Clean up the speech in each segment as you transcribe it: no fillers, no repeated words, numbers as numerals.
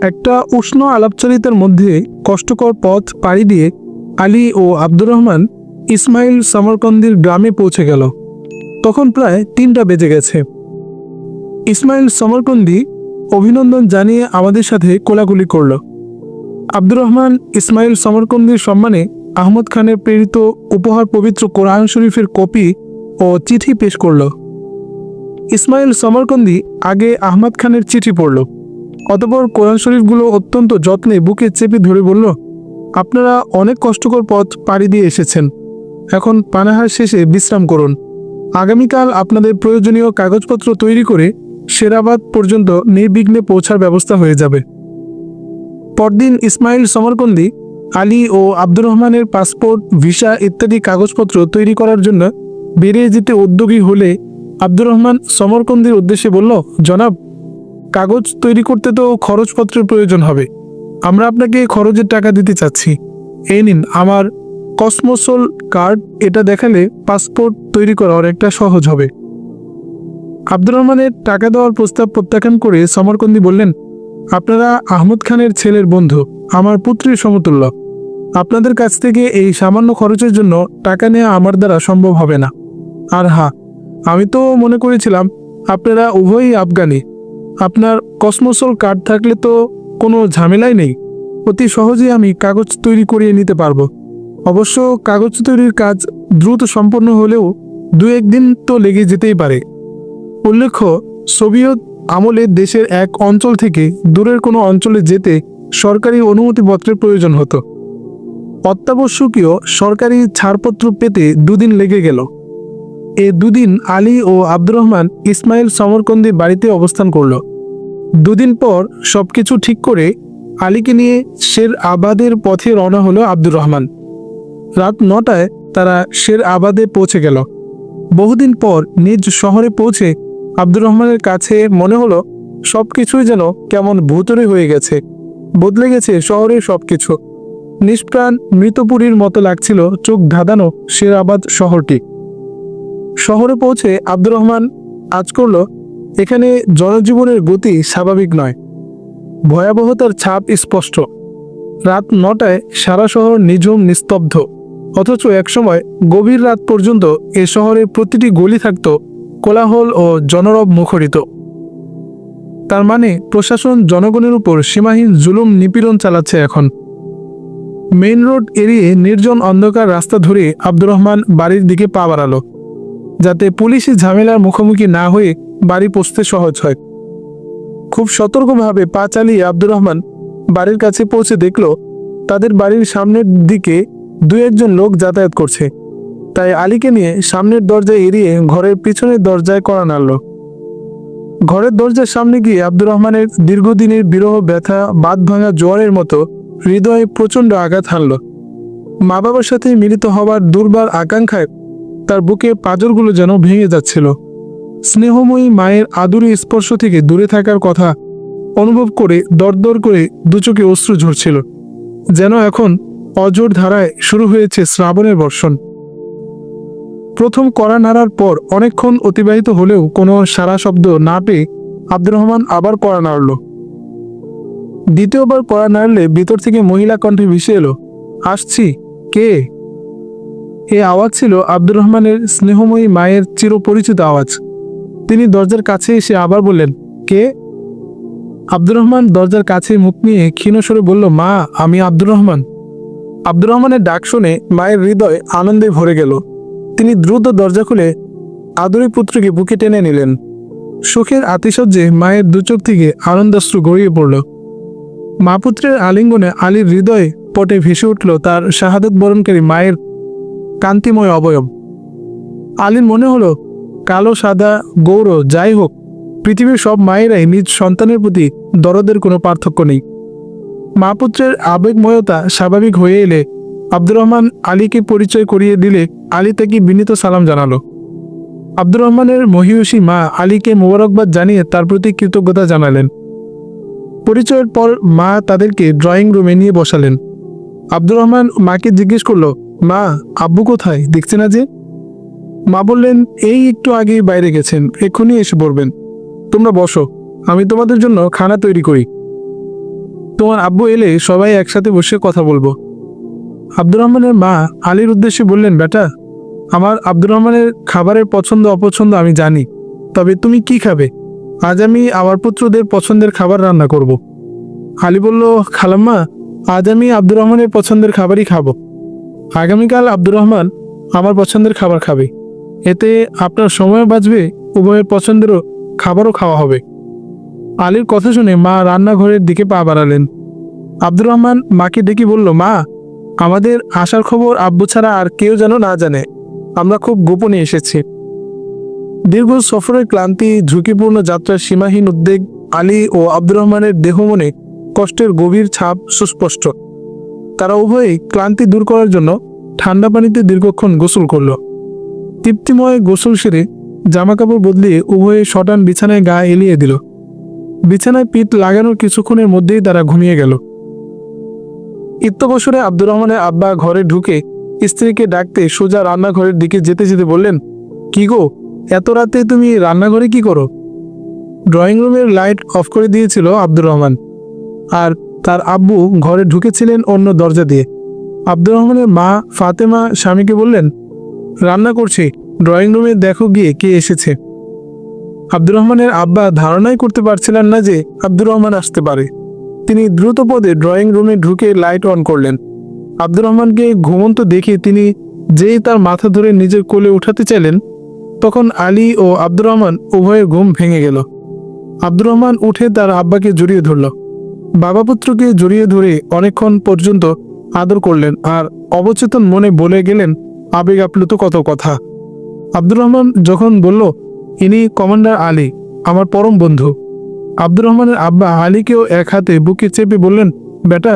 একটা উষ্ণ আলাপচারিতার মধ্যে কষ্টকর পথ পাড়ি দিয়ে আলী ও আব্দুর রহমান ইসমাইল সমরকন্দির গ্রামে পৌঁছে গেল। তখন প্রায় 3টা বেজে গেছে। ইসমাইল সমরকন্দি অভিনন্দন জানিয়ে আমাদের সাথে কোলাকুলি করল। আব্দুর রহমান ইসমাইল সমরকন্দির সম্মানে আহমদ খানের প্রেরিত উপহার পবিত্র কোরআন শরীফের কপি ও চিঠি পেশ করল। ইসমাইল সমরকন্দি আগে আহমদ খানের চিঠি পড়ল, অতঃপর কোরআন শরীফগুলো অত্যন্ত যত্নে বুকে চেপে ধরে বলল, আপনারা অনেক কষ্টকর পথ পাড়ি দিয়ে এসেছেন, এখন পানাহার শেষে বিশ্রাম করুন। আগামীকাল আপনাদের প্রয়োজনীয় কাগজপত্র তৈরি করে শেরাবাদ পর্যন্ত নির্বিঘ্নে পৌঁছার ব্যবস্থা হয়ে যাবে। পরদিন ইসমাইল সমরকন্দি আলী ও আব্দুর রহমানের পাসপোর্ট, ভিসা ইত্যাদি কাগজপত্র তৈরি করার জন্য বেরিয়ে যেতে উদ্যোগী হলে আব্দুর রহমান সমরকন্দির উদ্দেশ্যে বলল, জনাব, কাগজ তৈরি করতে তো খরচপত্রের প্রয়োজন হবে। আমরা আপনাকে খরচের টাকা দিতে চাচ্ছি। এই নিন আমার কসমোসোল কার্ড, এটা দেখালে পাসপোর্ট তৈরি করা অনেকটা সহজ হবে। আব্দুর রহমানের টাকা দেওয়ার প্রস্তাব প্রত্যাখ্যান করে সমরকন্দি বললেন, আপনারা আহমদ খানের ছেলের বন্ধু, আমার পুত্রের সমতুল্য। আপনাদের কাছ থেকে এই সামান্য খরচের জন্য টাকা নেওয়া আমার দ্বারা সম্ভব হবে না। আর হ্যাঁ, আমি তো মনে করেছিলাম আপনারা উভয়ই আফগানি। আপনার কসমোসোল কার্ড থাকলে তো কোনো ঝামেলাই নেই, অতি সহজেই আমি কাগজ তৈরি করিয়ে নিতে পারবো। অবশ্য কাগজ তৈরির কাজ দ্রুত সম্পন্ন হলেও 2-1 দিন তো লেগে যেতেই পারে। উল্লেখ্য, সোভিয়েত আমলে দেশের এক অঞ্চল থেকে দূরের কোনো অঞ্চলে যেতে সরকারি অনুমতিপত্রের প্রয়োজন হতো। অত্যাবশ্যকীয় সরকারি ছাড়পত্র পেতে 2 দিন লেগে গেল। এ 2 দিন আলী ও আব্দুর রহমান ইসমাইল সমরকন্দির বাড়িতে অবস্থান করল। 2 দিন পর সবকিছু ঠিক করে আলীকে নিয়ে শের আবাদের পথে রওনা হলো আব্দুর রহমান। রাত 9টায় তারা শের আবাদে পৌঁছে গেল। বহুদিন পর নিজ শহরে পৌঁছে আব্দুর রহমানের কাছে মনে হলো সবকিছুই যেন কেমন ভুতুড়ে হয়ে গেছে, বদলে গেছে শহরের সবকিছু। নিষ্প্রাণ মৃতপুরীর মতো লাগছিল চোখ ধাঁধানো শের আবাদ শহরটি। শহরে পৌঁছে আব্দুর রহমান আজ করল, এখানে জনজীবনের গতি স্বাভাবিক নয়, ভয়াবহতার ছাপ স্পষ্ট। রাত 9টায় সারা শহর নিঝুম নিস্তব্ধ, অথচ একসময় গভীর রাত পর্যন্ত এ শহরে প্রতিটি গলি থাকত কোলাহল ও জনরব মুখরিত। তার মানে প্রশাসন জনগণের উপর সীমাহীন জুলুম নিপীড়ন চালাচ্ছে এখন। মেইন রোড এড়িয়ে নির্জন অন্ধকার রাস্তা ধরে আব্দুর রহমান বাড়ির দিকে পা বাড়ালো, যাতে পুলিশি ঝামেলার মুখোমুখি না হয়ে বাড়ি পৌঁছতে সহজ হয়। খুব সতর্কভাবে পা চালিয়ে আব্দুর রহমান বাড়ির কাছে পৌঁছে দেখল তাদের বাড়ির সামনের দিকে 2-1 জন লোক যাতায়াত করছে। তাই আলীকে নিয়ে সামনের দরজা এড়িয়ে ঘরের পিছনের দরজায় কড়া নাড়ল। ঘরের দরজার সামনে গিয়ে আব্দুর রহমানের দীর্ঘদিনের বিরহ ব্যথা বাঁধ ভাঙা জোয়ারের মতো হৃদয়ে প্রচণ্ড আঘাত হানল। মা বাবার সাথে মিলিত হবার দুর্বার আকাঙ্ক্ষায় তার বুকে পাঁজরগুলো যেন ভেঙে যাচ্ছিল। স্নেহময়ী মায়ের আদুরে স্পর্শ থেকে দূরে থাকার কথা অনুভব করে দরদর করে 2 চোখে অশ্রু ঝরছিল, যেন এখন অজর ধারায় শুরু হয়েছে শ্রাবণের বর্ষণ। প্রথম কড়া নাড়ার পর অনেকক্ষণ অতিবাহিত হলেও কোনো সাড়া শব্দ না পেয়ে আব্দুর রহমান আবার কড়া নাড়ল। দ্বিতীয়বার কড়া নাড়লে ভিতর থেকে মহিলা কণ্ঠে ভেসে এলো, আসছি, কে? এ আওয়াজ ছিল আব্দুর রহমানের স্নেহময়ী মায়ের চিরপরিচিত আওয়াজ। তিনি দরজার কাছে এসে আবার বললেন, কে? আব্দুর রহমান দরজার কাছে মুখ নিয়ে ক্ষীণ স্বরে বলল, মা, আমি আব্দুর রহমান। আব্দুর রহমানের ডাক শুনে মায়ের হৃদয় আনন্দে ভরে গেল। তিনি দ্রুত দরজা খুলে আদুরি পুত্রকে বুকে টেনে নিলেন। সুখের আতিশয্যে মায়ের 2 চোখ থেকে আনন্দাশ্রু গড়িয়ে পড়ল। মা পুত্রের আলিঙ্গনে আলীর হৃদয়ে পটে ভেসে উঠল তার শাহাদত বরণকারী মায়ের কান্তিময় অবয়ব। আলীর মনে হলো, কালো সাদা গৌর যাই হোক, পৃথিবীর সব মায়েরাই নিজ সন্তানের প্রতি দরদের কোনো পার্থক্য নেই। মা পুত্রের আবেগময়তা স্বাভাবিক হয়ে এলে আব্দুর রহমান আলীকে পরিচয় করিয়ে দিলে আলী তাকে বিনীত সালাম জানালো। আব্দুর রহমানের মহিয়সী মা আলীকে মোবারকবাদ জানিয়ে তার প্রতি কৃতজ্ঞতা জানালেন। পরিচয়ের পর মা তাদেরকে ড্রয়িং রুমে নিয়ে বসালেন। আব্দুর রহমান মাকে জিজ্ঞেস করলো, মা, আব্বু কোথায়, দেখছে না যে? মা বললেন, এই একটু আগেই বাইরে গেছেন, এক্ষুনি এসে পড়বেন। তোমরা বসো, আমি তোমাদের জন্য খানা তৈরি করি। তোমার আব্বু এলে সবাই একসাথে বসে কথা বলবো। আব্দুর রহমানের মা আলীর উদ্দেশ্যে বললেন, বেটা, আমার আব্দুর রহমানের খাবারের পছন্দ অপছন্দ আমি জানি, তবে তুমি কি খাবে? আজ আমি আমার পুত্রদের পছন্দের খাবার রান্না করব। আলী বলল, খালাম্মা, আজ আমি আব্দুর রহমানের পছন্দের খাবারই খাবো। আগামীকাল আব্দুর রহমান আমার পছন্দের খাবার খাবে, এতে আপনার সময়ও বাঁচবে, উভয়ের পছন্দেরও খাবারও খাওয়া হবে। আলীর কথা শুনে মা রান্নাঘরের দিকে পা বাড়ালেন। আব্দুর রহমান মাকে ডেকে বলল, মা, আমাদের আসার খবর আব্বু ছাড়া আর কেউ যেন না জানে, আমরা খুব গোপনে এসেছি। দীর্ঘ সফরের ক্লান্তি, ঝুঁকিপূর্ণ যাত্রার সীমাহীন উদ্বেগ, আলী ও আব্দুর রহমানের দেহ মনে কষ্টের গভীর ছাপ সুস্পষ্ট। তারা উভয়ই ক্লান্তি দূর করার জন্য ঠান্ডা পানিতে দীর্ঘক্ষণ গোসল করল। তৃপ্তিময় গোসল সেরে জামাকাপড় বদলিয়ে উভয়ে শটান বিছানায় গা এলিয়ে দিল। বিছানায় পিঠ লাগানোর কিছুক্ষণের মধ্যেই তারা ঘুমিয়ে গেল। ইত্যবসরে আব্দুর রহমানের আব্বা ঘরে ঢুকে স্ত্রীকে ডাকতে সোজা রান্নাঘরের দিকে যেতে যেতে বললেন, কি গো, এত রাতে তুমি রান্নাঘরে কি করো? ড্রয়িং রুমের লাইট অফ করে দিয়েছিল আব্দুর রহমান, আর তার আব্বু ঘরে ঢুকেছিলেন অন্য দরজা দিয়ে। আব্দুর রহমানের মা ফাতেমা স্বামীকে বললেন, রান্না করছি, ড্রয়িং রুমে দেখো গিয়ে কে এসেছে। আব্দুর রহমানের আব্বা ধারণাই করতে পারছিলেন না যে আব্দুর রহমান আসতে পারে। তিনি দ্রুত পদে ড্রয়িং রুমে ঢুকে লাইট অন করলেন। আব্দুর রহমানকে ঘুমন্ত দেখে তিনি যেই তার মাথা ধরে নিজের কোলে উঠাতে চাইলেন, তখন আলী ও আব্দুর রহমান উভয়ের ঘুম ভেঙে গেল। আব্দুর রহমান উঠে তার আব্বাকে জড়িয়ে ধরল। বাবা পুত্রকে জড়িয়ে ধরে অনেকক্ষণ পর্যন্ত আদর করলেন আর অবচেতন মনে বলে গেলেন আবেগ আপ্লুত কত কথা। আব্দুর রহমান যখন বলল, ইনি কমান্ডার আলী, আমার পরম বন্ধু। আব্দুর রহমানের আব্বা আলীকেও এক হাতে বুকে চেপে বললেন, বেটা,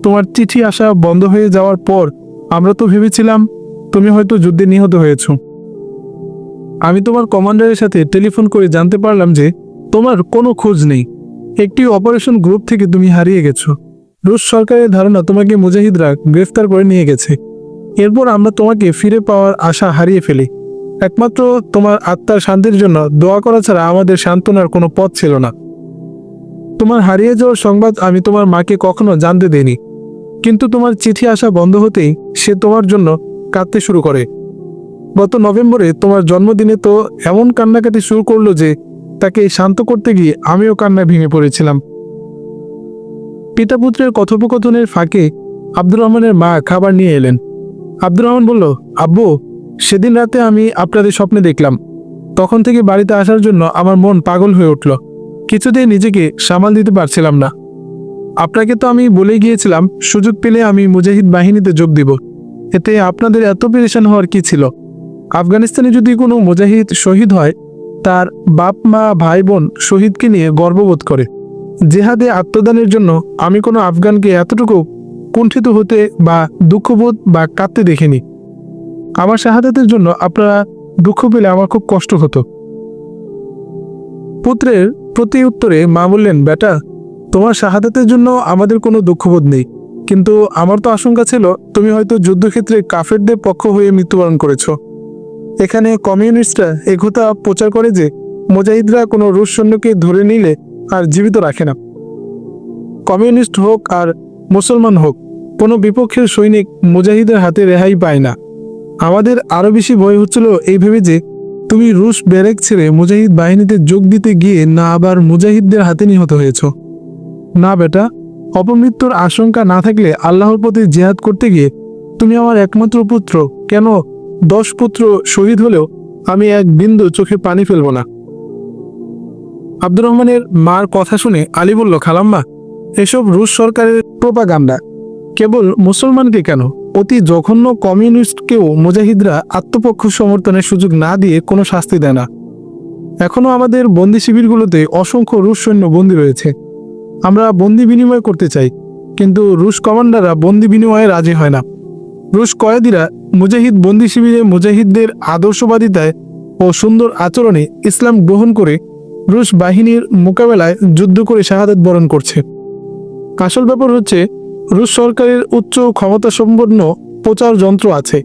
তোমার চিঠি আসা বন্ধ হয়ে যাওয়ার পর আমরা তো ভেবেছিলাম তুমি হয়তো যুদ্ধে নিহত হয়েছ। আমি তোমার কমান্ডারের সাথে টেলিফোন করে জানতে পারলাম যে তোমার কোনো খোঁজ নেই। একটি অপারেশন গ্রুপ থেকে তুমি হারিয়ে গেছো। রুশ সরকারের ধারণা তোমাকে মুজাহিদরা গ্রেফতার করে নিয়ে গেছে। এরপর আমরা তোমাকে ফিরে পাওয়ার আশা হারিয়ে ফেলি। একমাত্র তোমার আত্মার শান্তির জন্য দোয়া করা ছাড়া আমাদের সান্ত্বনার কোনো পথ ছিল না। তোমার হারিয়ে যাওয়ার সংবাদ আমি তোমার মাকে কখনো জানতে দেইনি, কিন্তু তোমার চিঠি আসা বন্ধ হতেই সে তোমার জন্য কাঁদতে শুরু করে। গত নভেম্বরে তোমার জন্মদিনে তো এমন কান্নাকাটি শুরু করলো যে তাকে শান্ত করতে গিয়ে আমিও কান্নায় ভেঙে পড়েছিলাম। পিতা পুত্রের কথোপকথনের ফাঁকে আব্দুর রহমানের মা খাবার নিয়ে এলেন। আব্দুর রহমান বলল, আব্বু, সেদিন রাতে আমি আপনাদের স্বপ্নে দেখলাম। তখন থেকে বাড়িতে আসার জন্য আমার মন পাগল হয়ে উঠল। কিছুতেই নিজেকে সামাল দিতে পারছিলাম না। আপনাকে তো আমি বলে গিয়েছিলাম সুযোগ পেলে আমি মুজাহিদ বাহিনীতে যোগ দিব। এতে আপনাদের এত পেরেশান হওয়ার কি ছিল? আফগানিস্তানে যদি কোনো মুজাহিদ শহীদ হয়, তার বাপ মা ভাই বোন শহীদকে নিয়ে গর্ববোধ করে। জেহাদে আত্মদানের জন্য আমি কোনো আফগানকে এতটুকু কুণ্ঠিত হতে বা দুঃখবোধ বা কাঁদতে দেখিনি। আমার শাহাদাতের জন্য আপনারা দুঃখ পেলে আমার খুব কষ্ট হতো। পুত্রের প্রতি উত্তরে মা বললেন, বেটা, তোমার শাহাদাতের জন্য আমাদের কোনো দুঃখবোধ নেই, কিন্তু আমার তো আশঙ্কা ছিল তুমি হয়তো যুদ্ধক্ষেত্রে কাফেরদের পক্ষ হয়ে মৃত্যুবরণ করেছ। এখানে কমিউনিস্টরা একথা প্রচার করে যে মুজাহিদরা কোনো রুশ সৈন্যকে ধরে নিলে আর জীবিত রাখে না। কমিউনিস্ট হোক আর মুসলমান হোক, কোনো বিপক্ষের সৈনিক মুজাহিদের হাতে রেহাই পায় না। আমাদের আরও বেশি ভয় হচ্ছিল এই ভেবে যে তুমি রুশ ব্যারেক ছেড়ে মুজাহিদ বাহিনীতে যোগ দিতে গিয়ে না আবার মুজাহিদদের হাতে নিহত হয়েছ। না বেটা, অপমৃত্যুর আশঙ্কা না থাকলে আল্লাহর পথে জিহাদ করতে গিয়ে তুমি আমার একমাত্র পুত্র, কেন 10 পুত্র শহীদ হলেও আমি এক বিন্দু চোখে পানি ফেলব না। আব্দুর রহমানের মার কথা শুনে আলী বলল, খালাম্মা, এসব রুশ সরকারের প্রোপাগান্ডা। কেবল মুসলমানকে কেন, অতি জঘন্য কমিউনিস্টকেও মুজাহিদরা আত্মপক্ষ সমর্থনের সুযোগ না দিয়ে কোনো শাস্তি দেয় না। এখনও আমাদের বন্দি শিবিরগুলোতে অসংখ্য রুশ সৈন্য বন্দী রয়েছে। আমরা বন্দি বিনিময় করতে চাই, কিন্তু রুশ কমান্ডাররা বন্দি বিনিময়ে রাজি হয় না। রুশ কয়েদিরা মুজাহিদ বন্দি শিবিরে মুজাহিদদের আদর্শবাদিতায় ও সুন্দর আচরণে ইসলাম গ্রহণ করে রুশ বাহিনীর মোকাবেলায় যুদ্ধ করে শাহাদাত বরণ করছে। আসল ব্যাপার হচ্ছে, রুশ সরকারের উচ্চ ক্ষমতাসম্পন্ন প্রচার যন্ত্র আছে।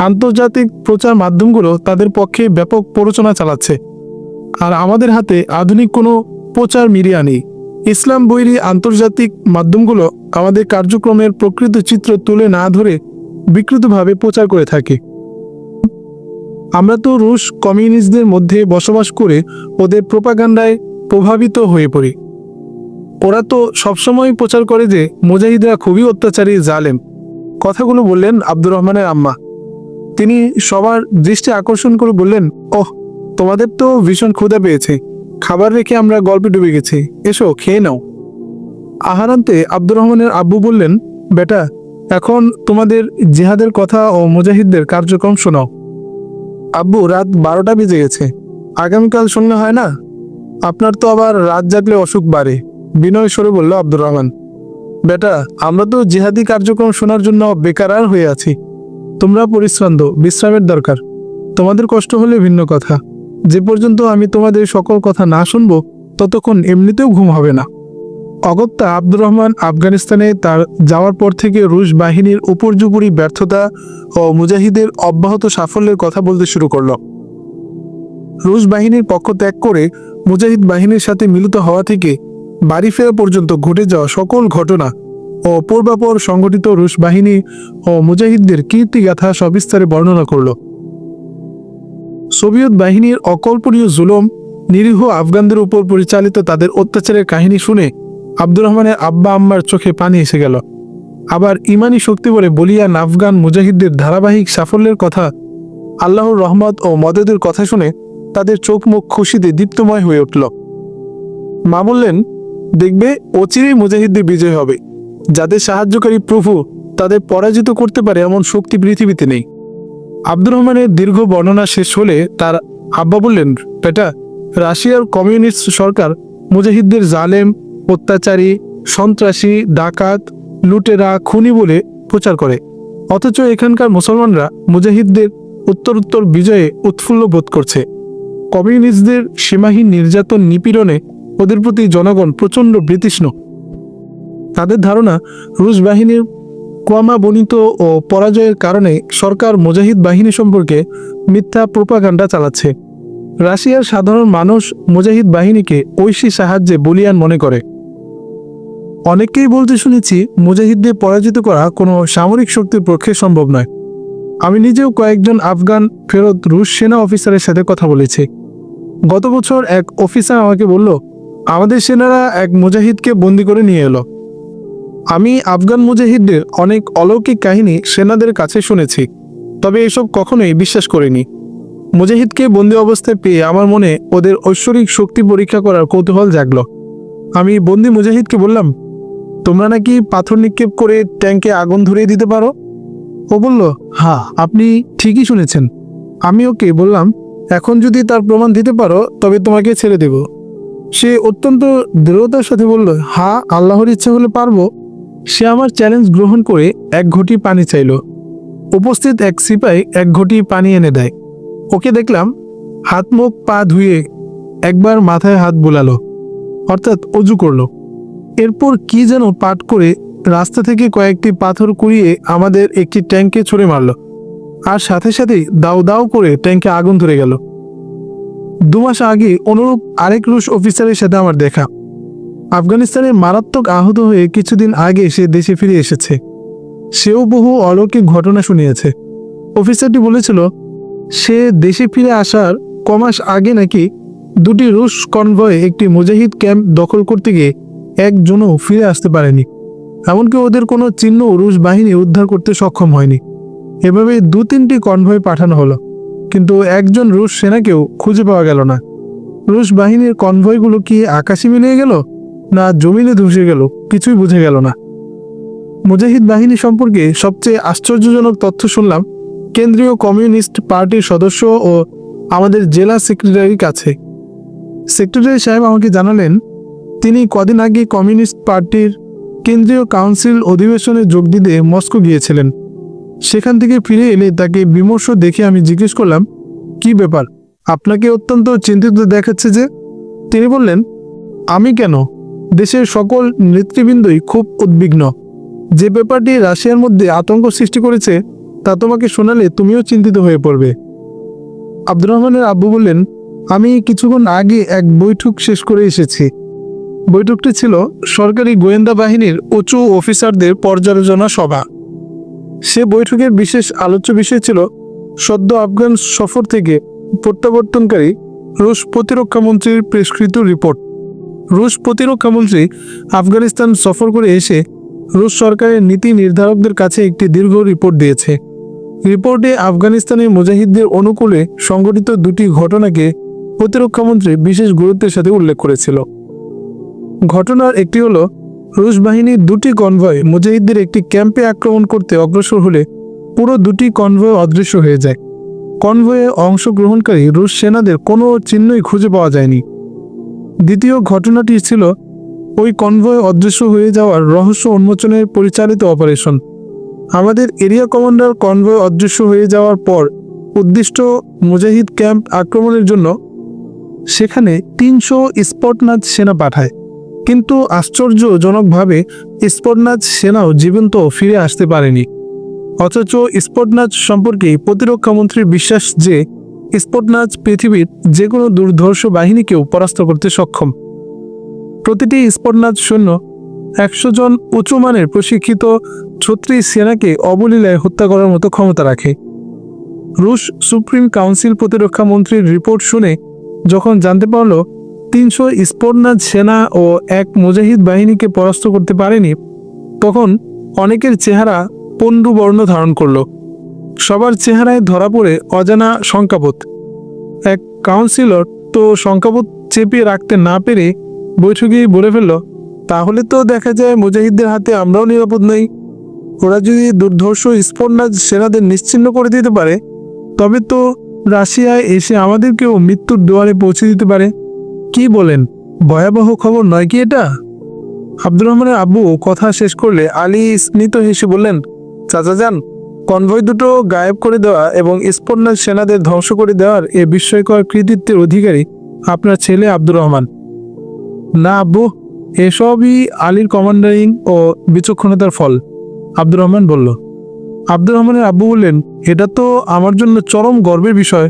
আন্তর্জাতিক প্রচার মাধ্যমগুলো তাদের পক্ষে ব্যাপক প্ররোচনা চালাচ্ছে, আর আমাদের হাতে আধুনিক কোনো প্রচার মিডিয়া নেই। ইসলাম বৈরী আন্তর্জাতিক মাধ্যমগুলো আমাদের কার্যক্রমের প্রকৃত চিত্র তুলে না ধরে বিকৃতভাবে প্রচার করে থাকে। আমরা তো রুশ কমিউনিস্টদের মধ্যে বসবাস করে ওদের প্রোপাগান্ডায় প্রভাবিত হয়ে পড়ি। ওরা তো সবসময় প্রচার করে যে মুজাহিদরা খুবই অত্যাচারী, জালেম। কথাগুলো বললেন আব্দুর রহমানের আম্মা। তিনি সবার দৃষ্টি আকর্ষণ করে বললেন, ওহ, তোমাদের তো ভীষণ ক্ষুধা পেয়েছে, খাবার রেখে আমরা গল্পে ডুবে গেছি, এসো খেয়ে নাও। আহারান্তে আব্দুর রহমানের আব্বু বললেন, বেটা, এখন তোমাদের জিহাদের কথা ও মুজাহিদদের কার্যক্রম শোনাও। আব্বু, রাত 12টা বেজে গেছে, আগামীকাল শুনলে হয় না? আপনার তো আবার রাত জাগলে অসুখ বাড়ে, বিনয় স্বরে বলল আব্দুর রহমান। বেটা, আমরা তো জিহাদি কার্যক্রম শোনার জন্য বেকার হয়ে আছি। তোমরা পরিশ্রান্ত, বিশ্রামের দরকার। তোমাদের কষ্ট হলে ভিন্ন কথা, যে পর্যন্ত আমি তোমাদের সকল কথা না শুনবো ততক্ষণ এমনিতেও ঘুম হবে না। অগত্যা আব্দুর রহমান আফগানিস্তানে তার যাওয়ার পর থেকে রুশ বাহিনীর উপর্যুপরি ব্যর্থতা ও মুজাহিদের অব্যাহত সাফল্যের কথা বলতে শুরু করল। রুশ বাহিনীর পক্ষ ত্যাগ করে মুজাহিদ বাহিনীর সাথে মিলিত হওয়া থেকে বাড়ি ফেরা পর্যন্ত ঘটে যাওয়া সকল ঘটনা ও পূর্বাপর সংগঠিত রুশ বাহিনী ও মুজাহিদদের কীর্তিগাথা সবিস্তারে বর্ণনা করল। সোভিয়েত বাহিনীর অকল্পনীয় জুলুম, নিরীহ আফগানদের উপর পরিচালিত তাদের অত্যাচারের কাহিনী শুনে আব্দুর রহমানের আব্বা আম্মার চোখে পানি এসে গেল। আবার ইমানি শক্তি বলে বলিয়ান আফগান মুজাহিদদের ধারাবাহিক সাফল্যের কথা, আল্লাহর রহমত ও মদদের কথা শুনে তাদের চোখ মুখ খুশিতে দীপ্তময় হয়ে উঠল। মা বললেন, দেখবে অচিরেই মুজাহিদদের বিজয় হবে। যাদের সাহায্যকারী প্রভু তাদের পরাজিত করতে পারে এমন শক্তি পৃথিবীতে নেই। আব্দুর রহমানের দীর্ঘ বর্ণনা শেষ হলে তার আব্বা বললেন, বেটা, রাশিয়ার কমিউনিস্ট সরকার মুজাহিদদের জালেম, অত্যাচারী, সন্ত্রাসী, ডাকাত, লুটেরা, খুনি বলে প্রচার করে, অথচ এখানকার মুসলমানরা মুজাহিদদের উত্তরোত্তর বিজয়ে উৎফুল্ল বোধ করছে। কমিউনিস্টদের সীমাহীন নির্যাতন নিপীড়নে ওদের প্রতি জনগণ প্রচণ্ড বিতৃষ্ণ। তাদের ধারণা রুশ বাহিনীর ক্রমাবনিত ও পরাজয়ের কারণে সরকার মুজাহিদ বাহিনী সম্পর্কে মিথ্যা প্রোপাগান্ডা চালাচ্ছে। রাশিয়ার সাধারণ মানুষ মুজাহিদ বাহিনীকে ঐশী সাহায্যে বলিয়ান মনে করে। অনেককেই বলতে শুনেছি মুজাহিদদের পরাজিত করা কোনো সামরিক শক্তির পক্ষে সম্ভব নয়। আমি নিজেও কয়েকজন আফগান ফেরত রুশ সেনা অফিসারের সাথে কথা বলেছি। গত বছর এক অফিসার আমাকে বলল, আমাদের সেনারা এক মুজাহিদকে বন্দি করে নিয়ে এলো। আমি আফগান মুজাহিদদের অনেক অলৌকিক কাহিনী সেনাদের কাছে শুনেছি, তবে এসব কখনোই বিশ্বাস করিনি। মুজাহিদকে বন্দি অবস্থায় পেয়ে আমার মনে ওদের ঐশ্বরিক শক্তি পরীক্ষা করার কৌতূহল জাগল। আমি বন্দি মুজাহিদকে বললাম, তোমরা নাকি পাথর নিক্ষেপ করে ট্যাঙ্কে আগুন ধরিয়ে দিতে পারো? ও বলল, হ্যাঁ, আপনি ঠিকই শুনেছেন। আমি ওকে বললাম, এখন যদি তার প্রমাণ দিতে পারো তবে তোমাকে ছেড়ে দেব। সে অত্যন্ত দৃঢ়তার সাথে বলল, হ্যাঁ, আল্লাহর ইচ্ছা হলে পারবো। সে আমার চ্যালেঞ্জ গ্রহণ করে 1 ঘটি পানি চাইল। উপস্থিত এক সিপাই 1 ঘটি পানি এনে দেয়। ওকে দেখলাম হাত মুখ পা ধুয়ে একবার মাথায় হাত বুলালো, অর্থাৎ অজু করলো। এরপর কি যেন পাঠ করে রাস্তা থেকে কয়েকটি পাথর কুড়িয়ে আমাদের একটি ট্যাঙ্কে ছুঁড়ে মারল, আর সাথে সাথেই দাউ দাউ করে ট্যাঙ্কে আগুন ধরে গেল। 2 মাস আগে অনুরূপ আরেক রুশ অফিসারের সাথে আমার দেখা। আফগানিস্তানের মারাত্মক আহত হয়ে কিছুদিন আগে সে দেশে ফিরে এসেছে। সেও বহু অলৌকিক ঘটনা শুনিয়েছে। অফিসারটি বলেছিল, সে দেশে ফিরে আসার কমাস আগে নাকি 2টি রুশ কনভয় একটি মুজাহিদ ক্যাম্প দখল করতে গিয়ে একজনও ফিরে আসতে পারেনি। এমনকি ওদের কোনো চিহ্ন রুশ বাহিনী উদ্ধার করতে সক্ষম হয়নি। এভাবে 2-3টি কনভয় পাঠানো হলো, কিন্তু একজন রুশ সেনাকেও খুঁজে পাওয়া গেল না। রুশ বাহিনীর কনভয়গুলো কি আকাশে মিলিয়ে গেল না জমিনে ধসে গেল, কিছুই বুঝে গেল না। মুজাহিদ বাহিনী সম্পর্কে সবচেয়ে আশ্চর্যজনক তথ্য শুনলাম কেন্দ্রীয় কমিউনিস্ট পার্টির সদস্য ও আমাদের জেলা সেক্রেটারির কাছে। সেক্রেটারি সাহেব আমাকে জানালেন, তিনি কদিন আগে কমিউনিস্ট পার্টির কেন্দ্রীয় কাউন্সিল অধিবেশনে যোগ দিতে মস্কো গিয়েছিলেন। সেখান থেকে ফিরে এলে তাকে বিমর্ষ দেখে আমি জিজ্ঞেস করলাম, কি ব্যাপার, আপনাকে অত্যন্ত চিন্তিত দেখাচ্ছে যে? তিনি বললেন, আমি কেন, দেশের সকল নেতৃবৃন্দই খুব উদ্বিগ্ন। যে ব্যাপারটি রাশিয়ার মধ্যে আতঙ্ক সৃষ্টি করেছে তা তোমাকে শোনালে তুমিও চিন্তিত হয়ে পড়বে। আব্দুর রহমানের আব্বু বললেন, আমি কিছুক্ষণ আগে এক বৈঠক শেষ করে এসেছি। বৈঠকটি ছিল সরকারি গোয়েন্দা বাহিনীর উঁচু অফিসারদের পর্যালোচনা সভা। সে বৈঠকের বিশেষ আলোচ্য বিষয় ছিল সদ্য আফগান সফর থেকে প্রত্যাবর্তনকারী রুশ প্রতিরক্ষামন্ত্রীর প্রেসকৃত রিপোর্ট। রুশ প্রতিরক্ষামন্ত্রী আফগানিস্তান সফর করে এসে রুশ সরকারের নীতি নির্ধারকদের কাছে একটি দীর্ঘ রিপোর্ট দিয়েছে। রিপোর্টে আফগানিস্তানের মুজাহিদদের অনুকূলে সংঘটিত দুটি ঘটনাকে প্রতিরক্ষামন্ত্রী বিশেষ গুরুত্বের সাথে উল্লেখ করেছিল। ঘটনার একটি হলো, রুশ বাহিনীর দুটি কনভয় মুজাহিদদের একটি ক্যাম্পে আক্রমণ করতে অগ্রসর হলে পুরো দুটি কনভয় অদৃশ্য হয়ে যায়। কনভয়ে অংশগ্রহণকারী রুশ সেনাদের কোনো চিহ্নই খুঁজে পাওয়া যায়নি। দ্বিতীয় ঘটনাটি ছিল ওই কনভয় অদৃশ্য হয়ে যাওয়ার রহস্য উন্মোচনের পরিচালিত অপারেশন। আমাদের এরিয়া কমান্ডার কনভয় অদৃশ্য হয়ে যাওয়ার পর উদ্দিষ্ট মুজাহিদ ক্যাম্প আক্রমণের জন্য সেখানে 300 স্পটনাজ সেনা পাঠায়, কিন্তু আশ্চর্যজনকভাবে স্পটনাজ সেনাও জীবন্ত ফিরে আসতে পারেনি। অথচ স্পটনাজ সম্পর্কে প্রতিরক্ষামন্ত্রীর বিশ্বাস যে স্পটনাজ পৃথিবীর যে কোনো দুর্ধর্ষ বাহিনীকেও পরাস্ত করতে সক্ষম। প্রতিটি স্পটনাজ সৈন্য 100 জন উঁচুমানের প্রশিক্ষিত 36 সেনাকে অবলীলায় হত্যা করার মতো ক্ষমতা রাখে। রুশ সুপ্রিম কাউন্সিল প্রতিরক্ষামন্ত্রীর রিপোর্ট শুনে যখন জানতে পারল 300 স্পটনাজ সেনা ও এক মুজাহিদ বাহিনীকে পরাস্ত করতে পারেনি, তখন অনেকের চেহারা পণ্ডুবর্ণ ধারণ করল। সবার চেহারায় ধরা পড়ে অজানা শঙ্কাবোধ। এক কাউন্সিলর তো শঙ্কাবোধ চেপে রাখতে না পেরে বৈঠকেই বলে ফেলল, তাহলে তো দেখা যায় মুজাহিদদের হাতে আমরাও নিরাপদ নই। ওরা যদি দুর্ধর্ষ স্পটনাজ সেনাদের নিশ্চিহ্ন করে দিতে পারে, তবে তো রাশিয়ায় এসে আমাদেরকেও মৃত্যুর দুয়ারে পৌঁছে দিতে পারে। কি বলেন, ভয়াবহ খবর নয় কি এটা? আব্দুর রহমানের আব্বু কথা শেষ করলে আলী স্মিত হেসে বললেন, চাচা যান, কনভয় দুটো গায়েব করে দেওয়া এবং স্পটনাজ সেনাদের ধ্বংস করে দেওয়ার এ বিস্ময়কর কৃতিত্বের অধিকারী আপনার ছেলে আব্দুর রহমান। না আব্বু, এসবই আলীর কমান্ডারিং ও বিচক্ষণতার ফল, আব্দুর রহমান বলল। আব্দুর রহমানের আব্বু বললেন, এটা তো আমার জন্য চরম গর্বের বিষয়।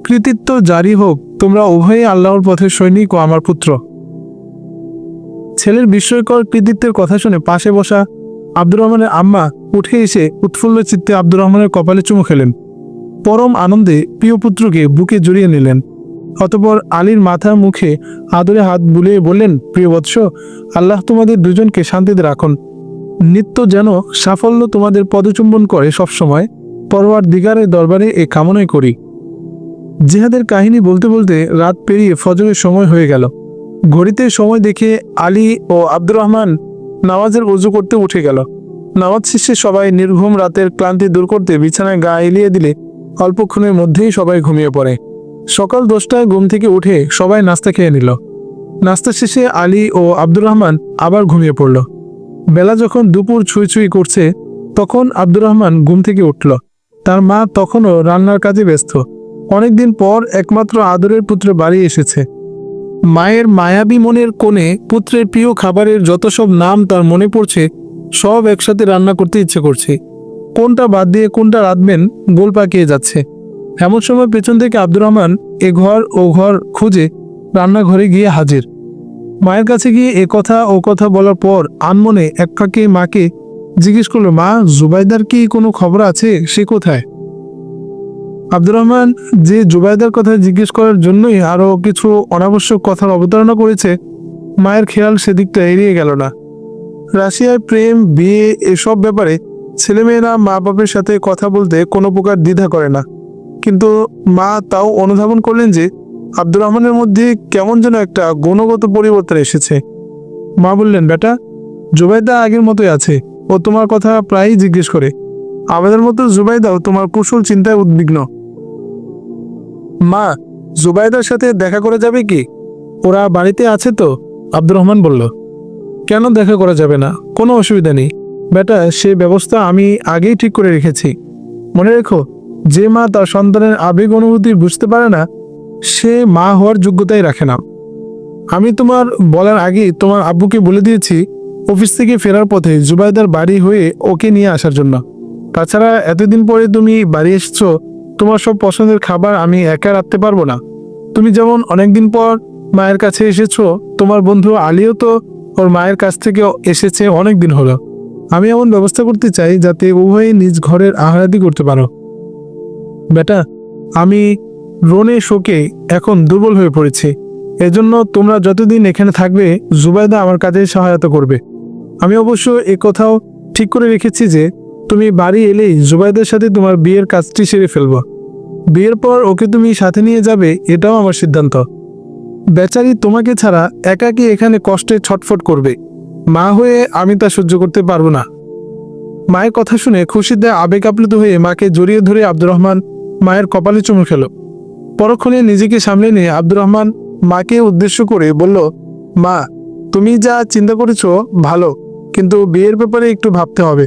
কৃতিত্ব জারি হোক, তোমরা উভয়ই আল্লাহর পথের সৈনিক ও আমার পুত্র। ছেলের বিস্ময়কর কৃতিত্বের কথা শুনে পাশে বসা আব্দুর রহমানের আম্মা উঠে এসে উৎফুল্ল চিত্তে আব্দুর রহমানের কপালে চুমু খেলেন। পরম আনন্দে প্রিয় পুত্রকে বুকে জড়িয়ে নিলেন। অতঃপর আলীর মাথা মুখে আদরে হাত বুলিয়ে বললেন, প্রিয় বৎস, আল্লাহ তোমাদের দুজনকে শান্তিতে রাখুন। নিত্য যেন সাফল্য তোমাদের পদচুম্বন করে সবসময় পরওয়ারদিগারের দরবারে এ কামনাই করি। জিহাদের কাহিনী বলতে বলতে রাত পেরিয়ে ফজরের সময় হয়ে গেল। ঘড়িতে সময় দেখে আলী ও আব্দুর রহমান নামাজের ওযু করতে উঠে গেল। নামাজ শেষে সবাই নির্ঘুম রাতের ক্লান্তি দূর করতে বিছানায় গা এলিয়ে দিলে অল্পক্ষণের মধ্যেই সবাই ঘুমিয়ে পড়ে। সকাল 10টায় ঘুম থেকে উঠে সবাই নাস্তা খেয়ে নিল। নাস্তা শেষে আলী ও আব্দুর রহমান আবার ঘুমিয়ে পড়ল। বেলা যখন দুপুর ছুঁই ছুঁই করছে, তখন আব্দুর রহমান ঘুম থেকে উঠল। তার মা তখনও রান্নার কাজে ব্যস্ত। অনেকদিন পর একমাত্র আদরের পুত্র বাড়ি এসেছে। মায়ের মায়াবী মনের কোণে পুত্রের প্রিয় খাবারের যত সব নাম তার মনে পড়ছে, সব একসাথে রান্না করতে ইচ্ছে করছে। কোনটা বাদ দিয়ে কোনটা রাঁধবেন গোল পাকিয়ে যাচ্ছে। এমন সময় পেছন থেকে আব্দুর রহমান এ ঘর ও ঘর খুঁজে রান্নাঘরে গিয়ে হাজির। মায়ের কাছে গিয়ে এ কথা ও কথা বলার পর আনমনে এক ফাঁকে মাকে জিজ্ঞেস করলো, মা, জুবাইদার কি কোনো খবর আছে? সে কোথায়? আব্দুর রহমান যে জুবাইদার কথা জিজ্ঞেস করার জন্যই আরো কিছু অনাবশ্যক কথার অবতারণা করেছে, মায়ের খেয়াল সেদিকটা এড়িয়ে গেল না। রাশিয়ায় প্রেম, বিয়ে এসব ব্যাপারে ছেলেমেয়েরা মা বাপের সাথে কথা বলতে কোনো প্রকার দ্বিধা করে না, কিন্তু মা তাও অনুধাবন করলেন যে আব্দুর রহমানের মধ্যে কেমন যেন একটা গুণগত পরিবর্তন এসেছে। মা বললেন, বেটা, জুবাইদা আগের মতোই আছে। ও তোমার কথা প্রায়ই জিজ্ঞেস করে। আমাদের মতো জুবাইদাও তোমার কুশল চিন্তায় উদ্বিগ্ন। মা, জুবাইদার সাথে দেখা করে যাবে কি? ওরা বাড়িতে আছে তো? আব্দুর রহমান বলল। কেন দেখা করা যাবে না? কোনো অসুবিধা নেই বেটা, সে ব্যবস্থা আমি আগেই ঠিক করে রেখেছি। মনে রেখো, যে মা তার সন্তানের আবেগ অনুভূতি বুঝতে পারে না, সে মা হওয়ার যোগ্যতাই রাখে না। আমি তোমার বলার আগে তোমার আব্বুকে বলে দিয়েছি অফিস থেকে ফেরার পথে জুবাইদার বাড়ি হয়ে ওকে নিয়ে আসার জন্য। তাছাড়া এতদিন পরে তুমি বাড়ি এসেছো, তোমার সব পছন্দের খাবার আমি একা রাখতে পারবো না। তুমি যেমন অনেকদিন পর মায়ের কাছে এসেছো। তোমার বন্ধু আলীও তো ওর মায়ের কাছ থেকে এসেছে, অনেক দিন হলো। আমি এমন ব্যবস্থা করতে চাই যাতে উভয়ে নিজ ঘরের আহারাদি করতে পারো। বেটা, আমি রোনে শোকে এখন দুর্বল হয়ে পড়েছি। এজন্য তোমরা যতদিন এখানে থাকবে জুবাইদা আমার কাজে সহায়তা করবে। আমি অবশ্য কথাও ঠিক করে রেখেছি যে তুমি বাড়ি এলেই জুবাইদার সাথে তোমার বিয়ের কাজটি সেরে ফেলবো। বিয়ের পর ওকে তুমি সাথে নিয়ে যাবে, এটাও আমার সিদ্ধান্ত। বেচারি তোমাকে ছাড়া একাকী এখানে কষ্টে ছটফট করবে। মা হয়ে আমি তা সহ্য করতে পারবো না। মায়ের কথা শুনে খুশিতে আবেগ আপ্লুত হয়ে মাকে জড়িয়ে ধরে আব্দুর রহমান মায়ের কপালে চুমু খেল। পরক্ষণে নিজেকে সামলে নিয়ে আব্দুর রহমান মাকে উদ্দেশ্য করে বলল, মা, তুমি যা চিন্তা করেছো ভালো, কিন্তু বিয়ের ব্যাপারে একটু ভাবতে হবে।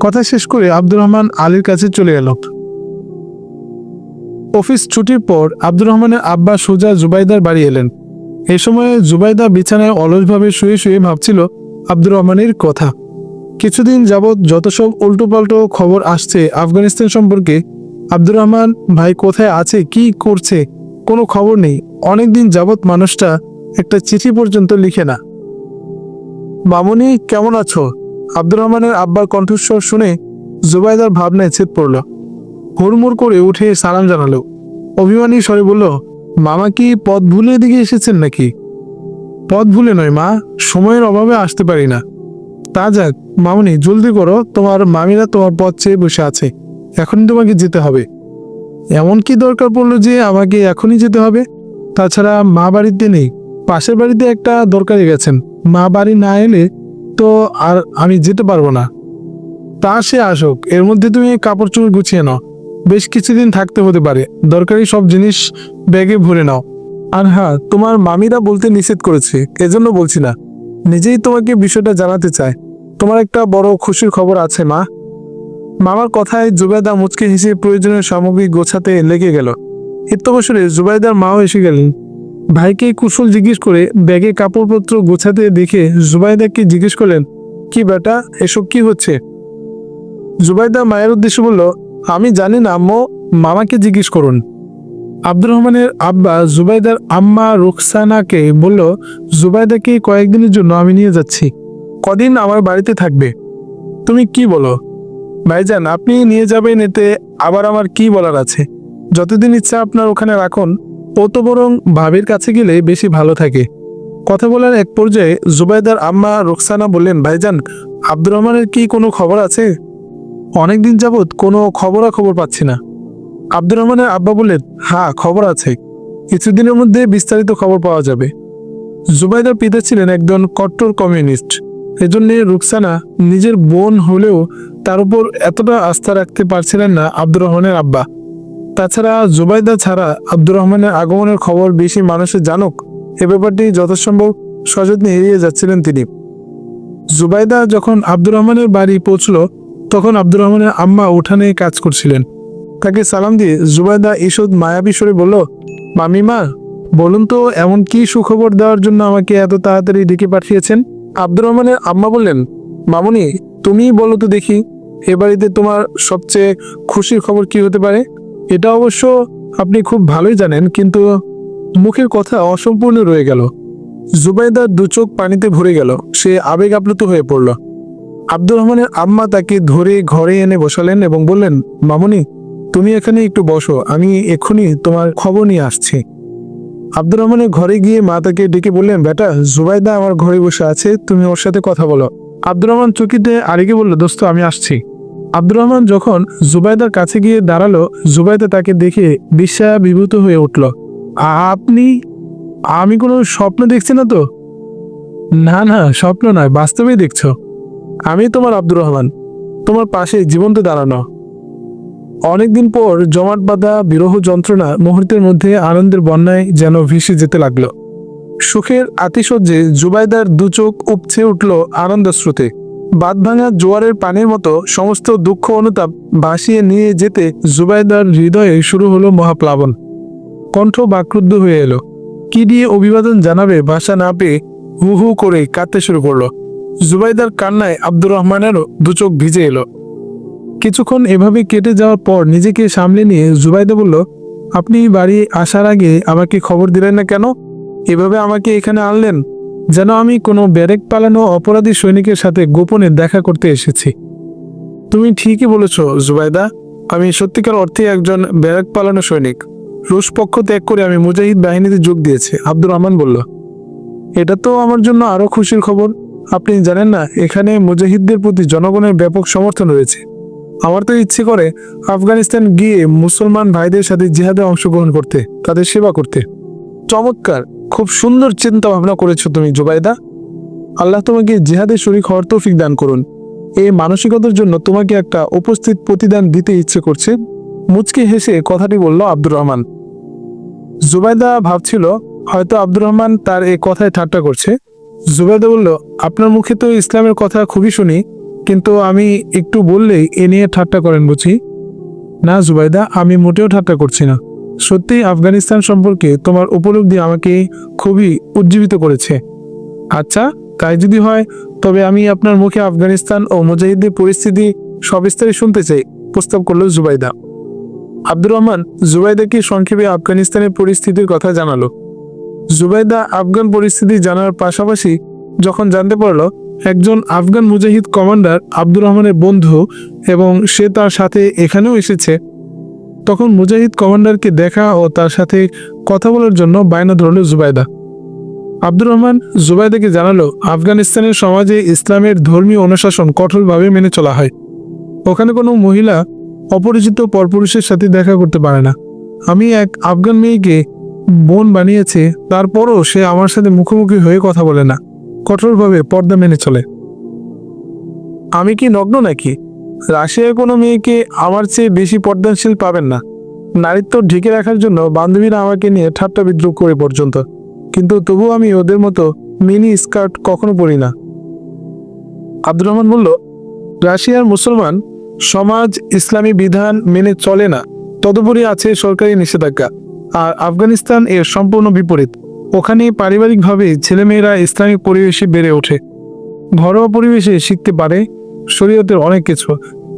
কথা শেষ করে আব্দুর রহমান আলীর কাছে চলে গেল। অফিস ছুটির পর আব্দুর রহমানের আব্বা সোজা জুবাইদার বাড়ি এলেন। এই সময়ে জুবাইদা বিছানায় অলসভাবে শুয়ে শুয়ে ভাবছিল আব্দুর রহমানের কথা। কিছুদিন যাবৎ যত সব উল্টোপাল্টো খবর আসছে আফগানিস্তান সম্পর্কে, আব্দুর রহমান ভাই কোথায় আছে, কি করছে, কোনো খবর নেই। অনেকদিন যাবৎ মানুষটা একটা চিঠি পর্যন্ত লিখে না। মামুনি, কেমন আছো? আব্দুর রহমানের আব্বার কণ্ঠস্বর শুনে জুবাইদার ভাবনায় ছেদ পড়ল। হুড়মুড় করে উঠে সালাম জানালো। অভিমানী স্বরে বলল, মামা কি পথ ভুলে এদিকে এসেছেন নাকি? পথ ভুলে নয় মা, সময়ের অভাবে আসতে পারি না। তা যাক মামুনি, জলদি করো, তোমার মামিরা তোমার পথ চেয়ে বসে আছে। এখনই তোমাকে যেতে হবে। এমন কি দরকার পড়লো যে আমাকে এখনই যেতে হবে? তাছাড়া মা বাড়িতে নেই, পাশের বাড়িতে একটা দরকারে গেছেন। মা বাড়ি না এলে তো আর আমি যেতে পারবো না। তা সে আসুক, এর মধ্যে তুমি কাপড় চোপড় গুছিয়ে নাও। বেশ কিছুদিন থাকতে হতে পারে, দরকারি সব জিনিস ব্যাগে ভরে নাও। আর হ্যাঁ, তোমার মামিরা বলতে নিষেধ করেছে, এজন্য বলছি না, নিজেই তোমাকে বিষয়টা জানাতে চায়। তোমার একটা বড় খুশির খবর আছে মা। মামার কথায় জুবাইদা মুচকে হেসে প্রয়োজনীয় সামগ্রী গোছাতে লেগে গেল। ইত্যবসরে জুবাইদার মাও এসে গেলেন। ভাইকে কুশল জিজ্ঞেস করে ব্যাগে কাপড়পত্র গোছাতে দেখে জুবাইদাকে জিজ্ঞেস করলেন, কি বেটা, এসব কি হচ্ছে? জুবাইদা মায়ের উদ্দেশ্যে বলল, আমি জানি না আম্মু, মামাকে জিজ্ঞেস করুন। আব্দুর রহমানের আব্বা জুবাইদার আম্মা রুকসানাকে বলল, জুবাইদাকে কয়েকদিনের জন্য আমি নিয়ে যাচ্ছি, কদিন আমার বাড়িতে থাকবে। তুমি কি বলো ভাইজান? আপনি নিয়ে যাবেন, এতে আবার আমার কি বলার আছে? যতদিন ইচ্ছা আপনার ওখানে রাখুন। ও তো বরং ভাবির কাছে গেলে বেশি ভালো থাকে। কথা বলার এক পর্যায়ে জুবাইদার আম্মা রুকসানা বললেন, ভাইজান, আব্দুর রহমানের কি কোনো খবর আছে? অনেকদিন যাবৎ কোনো খবর পাচ্ছি না। আব্দুর রহমানের আব্বা বললেন, হ্যাঁ খবর আছে, কিছুদিনের মধ্যে বিস্তারিত খবর পাওয়া যাবে। জুবাইদার পিতা ছিলেন একজন কট্টর কমিউনিস্ট। এজন্য রুকসানা নিজের বোন হলেও তার উপর এতটা আস্থা রাখতে পারছিলেন না আব্দুর রহমানের আব্বা। তাছাড়া জুবাইদা ছাড়া আব্দুর রহমানের আগমনের খবর বেশি মানুষের জানুক, এ ব্যাপারটি যথাসম্ভব সযত্নে এড়িয়ে যাচ্ছিলেন তিনি। জুবাইদা যখন আব্দুর রহমানের বাড়ি পৌঁছল, তখন আব্দুর রহমানের আম্মা উঠানে কাজ করছিলেন। তাকে সালাম দিয়ে জুবাইদা ঈষৎ মায়াবী স্বরে বলল, মামিমা, বলুন তো এমন কি সুখবর দেওয়ার জন্য আমাকে এত তাড়াতাড়ি ডেকে পাঠিয়েছেন? আব্দুর রহমানের আম্মা বললেন, মামুনি, তুমিই বলো তো দেখি, এ বাড়িতে তোমার সবচেয়ে খুশির খবর কি হতে পারে? এটা অবশ্য আপনি খুব ভালোই জানেন, কিন্তু মুখের কথা অসম্পূর্ণ রয়ে গেল। জুবাইদার দু চোখ পানিতে ভরে গেল, সে আবেগ আপ্লুত হয়ে পড়ল। আব্দুর রহমানের আম্মা তাকে ধরে ঘরে এনে বসালেন এবং বললেন, মামুনি, তুমি এখানে একটু বসো, আমি এক্ষুনি তোমার খবর নিয়ে আসছি। আব্দুর রহমানের ঘরে গিয়ে মা তাকে ডেকে বললেন, বেটা, জুবাইদা আমার ঘরে বসে আছে, তুমি ওর সাথে কথা বলো। আব্দুর রহমান চকিতে আরেকে বলল, দোস্ত, আমি আসছি। আব্দুর রহমান যখন জুবাইদার কাছে গিয়ে দাঁড়ালো, জুবাইদা তাকে দেখে বিস্ময়ে বিভূত হয়ে উঠল। আপনি? আমি কোনো স্বপ্ন দেখছি না তো? না না, স্বপ্ন নয়, বাস্তবেই দেখছো। আমি তোমার আব্দুর রহমান, তোমার পাশে জীবন্ত দাঁড়ানো। অনেকদিন পর জমাট বাঁধা বিরহ যন্ত্রণা মুহূর্তের মধ্যে আনন্দের বন্যায় যেন ভেসে যেতে লাগলো। সুখের আতিশয্যে জুবাইদার দু চোখ উপচে উঠল আনন্দ স্রোতে। বাঁধ ভাঙা জোয়ারের পানির মতো সমস্ত দুঃখ অনুতাপ ভাসিয়ে নিয়ে যেতে জুবাইদার হৃদয়ে শুরু হলো মহাপ্লাবন। কণ্ঠ বাক্রুদ্ধ হয়ে এলো। কি দিয়ে অভিবাদন জানাবে ভাষা না পেয়ে হু হু করে কাঁদতে শুরু করলো। জুবাইদার কান্নায় আব্দুর রহমানেরও দু চোখ ভিজে এলো। কিছুক্ষণ এভাবে কেটে যাওয়ার পর নিজেকে সামলে নিয়ে জুবাইদা বলল, আপনি বাড়ি আসার আগে আমাকে খবর দিলেন না কেন? এভাবে আমাকে এখানে আনলেন যেন আমি কোনো ব্যারেক পালানো অপরাধী সৈনিকের সাথে গোপনে দেখা করতে এসেছি। তুমি ঠিকই বলেছ জুবাইদা, আমি সত্যিকার অর্থে একজন ব্যারেক পালানো সৈনিক। রুশ পক্ষ ত্যাগ করে আমি মুজাহিদ বাহিনীতে যোগ দিয়েছি, আব্দুর রহমান বলল। এটা তো আমার জন্য আরো খুশির খবর। আপনি জানেন না, এখানে মুজাহিদদের প্রতি জনগণের ব্যাপক সমর্থন রয়েছে। আমার তো ইচ্ছে করে আফগানিস্তান গিয়ে মুসলমান ভাইদের সাথে জিহাদে অংশগ্রহণ করতে, তাদের সেবা করতে। চমৎকার, খুব সুন্দর চিন্তা ভাবনা করেছো তুমি জুবাইদা। আল্লাহ তোমাকে জিহাদে শরীক হওয়ার তৌফিক দান করুন। এই মানসিকতার জন্য তোমাকে একটা উপস্থিত প্রতিদান দিতে ইচ্ছে করছে। মুচকি হেসে কথাটি বলল আব্দুর রহমান। জুবাইদা ভাবছিল হয়তো আব্দুর রহমান তার এই কথায় ঠাট্টা করছে। জুবাইদা বলল, আপনার মুখে তো ইসলামের কথা খুবই শুনি, কিন্তু আমি একটু বললেই এ নিয়ে ঠাট্টা করেন বুঝি? না জুবাইদা, আমি মোটেও ঠাট্টা করছি না। সত্যিই আফগানিস্তান সম্পর্কে তোমার উপলব্ধি আমাকে খুবই উজ্জীবিত করেছে। আচ্ছা, তাই যদি হয় তবে আমি আপনার মুখে আফগানিস্তান ও মুজাহিদদের পরিস্থিতি সবিস্তারে শুনতে চাই, প্রস্তাব করল জুবাইদা। আব্দুর রহমান জুবাইদাকে সংক্ষেপে আফগানিস্তানের পরিস্থিতির কথা জানালো। জুবাইদা আফগান পরিস্থিতি জানার পাশাপাশি যখন জানতে পারল একজন আফগান মুজাহিদ কমান্ডার আব্দুর রহমানের বন্ধু এবং সে তার সাথে এখানেও এসেছে, তখন মুজাহিদ কমান্ডারকে দেখা ও তার সাথে কথা বলার জন্য বায়না ধরল জুবাইদা। আব্দুর রহমান জুবাইদাকে জানালো আফগানিস্তানের সমাজে ইসলামের ধর্মীয় অনুশাসন কঠোরভাবে মেনে চলা হয়। ওখানে কোনো মহিলা অপরিচিত পরপুরুষের সাথে দেখা করতে পারে না। আমি এক আফগান মেয়েকে বোন বানিয়েছে, তারপরও সে আমার সাথে মুখোমুখি হয়ে কথা বলে না, কঠোরভাবে পর্দা মেনে চলে। আমি কি নগ্ন নাকি? রাশিয়ার কোনো মেয়েকে আমার চেয়ে বেশি পর্দাশীল পাবেন না। নারীত্ব ঢেকে রাখার জন্য বান্ধবীরা আমাকে নিয়ে ঠাট্টা বিদ্রুপ করে পর্যন্ত, কিন্তু তবু আমি ওদের মতো মিনি স্কার্ট কখনো পরি না। আব্দুর রহমান বলল, রাশিয়ার মুসলমান সমাজ ইসলামী বিধান মেনে চলে না, তদুপরি আছে সরকারি নিষেধাজ্ঞা। আর আফগানিস্তান এর সম্পূর্ণ বিপরীত। ওখানে পারিবারিকভাবে ছেলেমেয়েরা ইসলামিক পরিবেশে বেড়ে ওঠে, ঘরোয়া পরিবেশে শিখতে পারে শরীয়তের অনেক কিছু।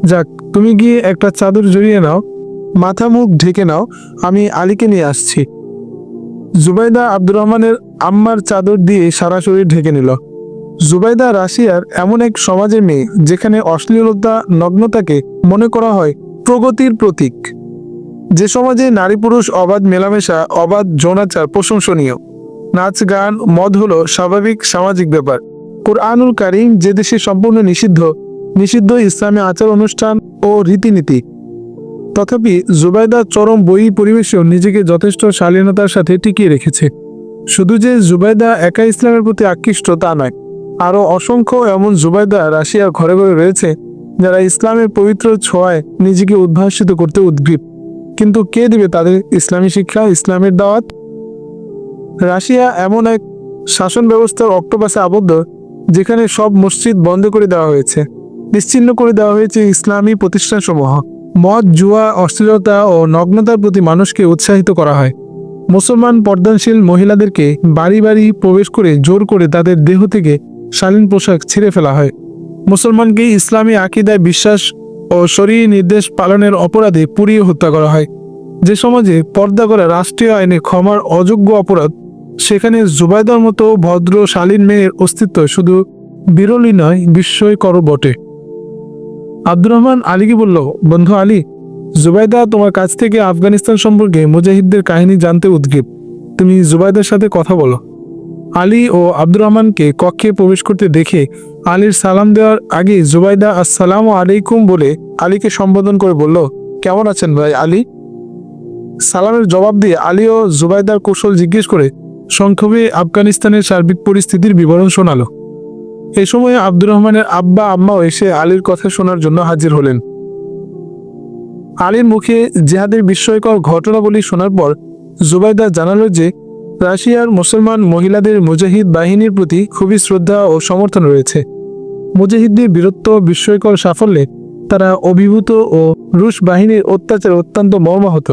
যাক, তুমি গিয়ে একটা চাদর জড়িয়ে নাও, মাথা মুখ ঢেকে নাও, আমি আলীকে নিয়ে আসছি। জুবাইদা আব্দুর রহমানের আম্মার চাদর দিয়ে সারা শরীর ঢেকে নিল। জুবাইদা রাশিয়ার এমন এক সমাজের মেয়ে যেখানে অশ্লীলতা, নগ্নতাকে মনে করা হয় প্রগতির প্রতীক, যে সমাজে নারী পুরুষ অবাধ মেলামেশা, অবাধ যৌনাচার প্রশংসনীয়, নাচ গান মদ হলো স্বাভাবিক সামাজিক ব্যাপার। কুরআনুল কারীম যে দেশে সম্পূর্ণ নিষিদ্ধ ইসলামী আচার অনুষ্ঠান ও রীতিনীতি। তথাপি জুবাইদা চরম বই পরিবেশেও নিজেকে যথেষ্ট শালীনতার সাথে টিকিয়ে রেখেছে। শুধু যে জুবাইদা একা ইসলামের প্রতি আকৃষ্ট তা নয়, আরও অসংখ্য এমন জুবাইদা রাশিয়ার ঘরে ঘরে রয়েছে যারা ইসলামের পবিত্র ছোঁয়ায় নিজেকে উদ্ভাসিত করতে উদ্গ্রীব। কিন্তু কে দিবে তাদের ইসলামী শিক্ষা, ইসলামের দাওয়াত? রাশিয়া এমন এক শাসন ব্যবস্থার অক্টোপাসে আবদ্ধ যেখানে সব মসজিদ বন্ধ করে দেওয়া হয়েছে, নিশ্চিহ্ন করে দেওয়া হয়েছে ইসলামী প্রতিষ্ঠানসমূহ। মদ, জুয়া, অশ্লীলতা ও নগ্নতার প্রতি মানুষকে উৎসাহিত করা হয়। মুসলমান পর্দাশীল মহিলাদেরকে বাড়ি বাড়ি প্রবেশ করে জোর করে তাদের দেহ থেকে শালীন পোশাক ছিঁড়ে ফেলা হয়। মুসলমানকে ইসলামী আকীদায় বিশ্বাস ও শরীয়ী নির্দেশ পালনের অপরাধে পুড়িয়ে হত্যা করা হয়। যে সমাজে পর্দা করা রাষ্ট্রীয় আইনে ক্ষমার অযোগ্য অপরাধ, সেখানে জুবাইদার মতো ভদ্র শালীন মেয়ের অস্তিত্ব শুধু বিরলই নয়, বিস্ময়কর বটে। আব্দুর রহমান আলীকে বলল, বন্ধু আলী, জুবাইদা তোমার কাছ থেকে আফগানিস্তান সম্পর্কে মুজাহিদদের কাহিনী জানতে উদ্গ্রীব। তুমি জুবাইদার সাথে কথা বলো। আলী ও আব্দুর রহমানকে কক্ষে প্রবেশ করতে দেখে আলীর সালাম দেওয়ার আগে জুবাইদা আসসালামু আলাইকুম বলে আলীকে সম্বোধন করে বলল, কেমন আছেন ভাই আলী? সালামের জবাব দিয়ে আলী ও জুবাইদার কৌশল জিজ্ঞেস করে সংক্ষেপে আফগানিস্তানের সার্বিক পরিস্থিতির বিবরণ শোনালো। এ সময় আব্দুর রহমানের আব্বা আম্মাও এসে আলীর কথা শোনার জন্য হাজির হলেন। আলীর মুখে জিহাদের বিস্ময়কর ঘটনাবলী শোনার পর জুবাইদা জানালো যে রাশিয়ার মুসলমান মহিলাদের মুজাহিদ বাহিনীর প্রতি খুবই শ্রদ্ধা ও সমর্থন রয়েছে। মুজাহিদদের বীরত্ব, বিস্ময়কর সাফল্যে তারা অভিভূত ও রুশ বাহিনীর অত্যাচার অত্যন্ত মর্মাহত।